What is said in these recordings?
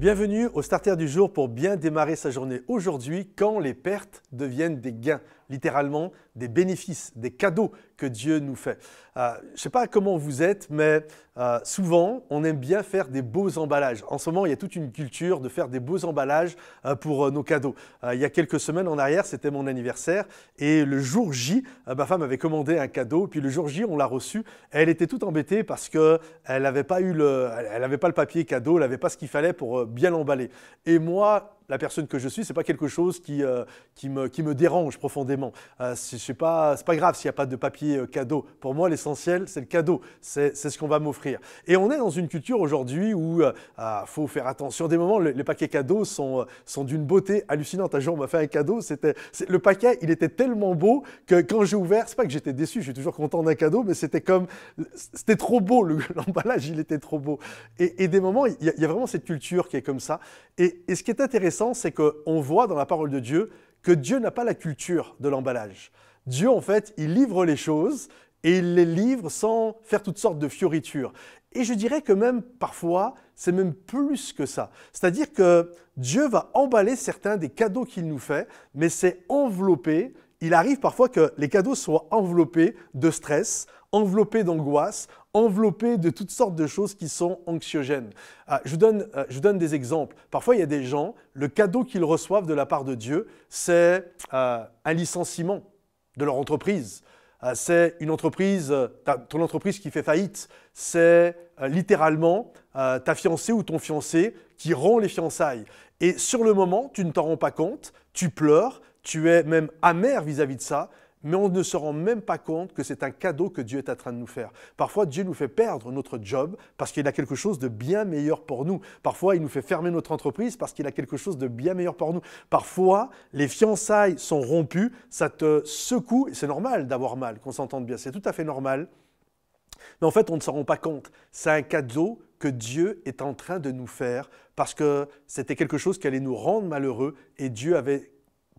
Bienvenue au Starter du jour pour bien démarrer sa journée. Aujourd'hui, quand les pertes deviennent des gains, littéralement des bénéfices, des cadeaux que Dieu nous fait. Je ne sais pas comment vous êtes, mais souvent, on aime bien faire des beaux emballages. En ce moment, il y a toute une culture de faire des beaux emballages pour nos cadeaux. Il y a quelques semaines en arrière, c'était mon anniversaire et le jour J, ma femme avait commandé un cadeau. Puis le jour J, on l'a reçu. Elle était toute embêtée parce qu'elle n'avait pas le papier cadeau, elle n'avait pas ce qu'il fallait pour bien l'emballer. Et moi, la personne que je suis, c'est pas quelque chose qui me dérange profondément. C'est pas grave s'il n'y a pas de papier cadeau. Pour moi, l'essentiel, c'est le cadeau. C'est ce qu'on va m'offrir. Et on est dans une culture aujourd'hui où faut faire attention. Des moments, les paquets cadeaux sont d'une beauté hallucinante. Un jour, on m'a fait un cadeau. Le paquet, il était tellement beau que quand j'ai ouvert, c'est pas que j'étais déçu, je suis toujours content d'un cadeau, mais c'était trop beau. L'emballage, il était trop beau. Et des moments, il y a vraiment cette culture qui est comme ça. Et ce qui est intéressant, c'est qu'on voit dans la parole de Dieu que Dieu n'a pas la culture de l'emballage. Dieu, en fait, il livre les choses et il les livre sans faire toutes sortes de fioritures. Et je dirais que même parfois, c'est même plus que ça. C'est-à-dire que Dieu va emballer certains des cadeaux qu'il nous fait, mais c'est enveloppé. Il arrive parfois que les cadeaux soient enveloppés de stress, enveloppés d'angoisse, enveloppés de toutes sortes de choses qui sont anxiogènes. Je vous donne des exemples. Parfois, il y a des gens, le cadeau qu'ils reçoivent de la part de Dieu, c'est un licenciement de leur entreprise. C'est une entreprise, ton entreprise qui fait faillite. C'est littéralement ta fiancée ou ton fiancé qui rompt les fiançailles. Et sur le moment, tu ne t'en rends pas compte, tu pleures, tu es même amer vis-à-vis de ça, mais on ne se rend même pas compte que c'est un cadeau que Dieu est en train de nous faire. Parfois, Dieu nous fait perdre notre job parce qu'il a quelque chose de bien meilleur pour nous. Parfois, il nous fait fermer notre entreprise parce qu'il a quelque chose de bien meilleur pour nous. Parfois, les fiançailles sont rompues, ça te secoue, et c'est normal d'avoir mal, qu'on s'entende bien, c'est tout à fait normal. Mais en fait, on ne s'en rend pas compte. C'est un cadeau que Dieu est en train de nous faire parce que c'était quelque chose qui allait nous rendre malheureux et Dieu avait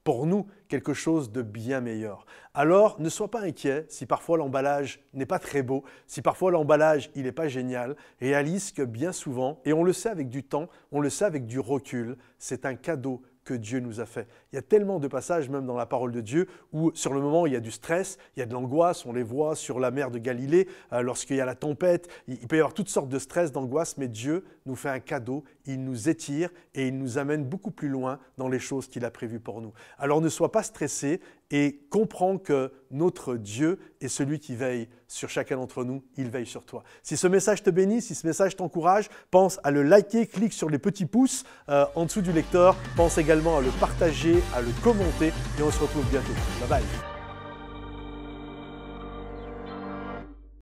pour nous quelque chose de bien meilleur. Alors, ne sois pas inquiet si parfois l'emballage n'est pas très beau, si parfois l'emballage il n'est pas génial. Réalise que bien souvent, et on le sait avec du temps, on le sait avec du recul, c'est un cadeau que Dieu nous a fait. Il y a tellement de passages même dans la parole de Dieu où sur le moment il y a du stress, il y a de l'angoisse, on les voit sur la mer de Galilée, lorsqu'il y a la tempête, il peut y avoir toutes sortes de stress, d'angoisse, mais Dieu nous fait un cadeau, il nous étire et il nous amène beaucoup plus loin dans les choses qu'il a prévues pour nous. Alors ne sois pas stressé et comprends que notre Dieu est celui qui veille sur chacun d'entre nous, il veille sur toi. Si ce message te bénit, si ce message t'encourage, pense à le liker, clique sur les petits pouces en dessous du lecteur, pense également à le partager, à le commenter et on se retrouve bientôt. Bye bye.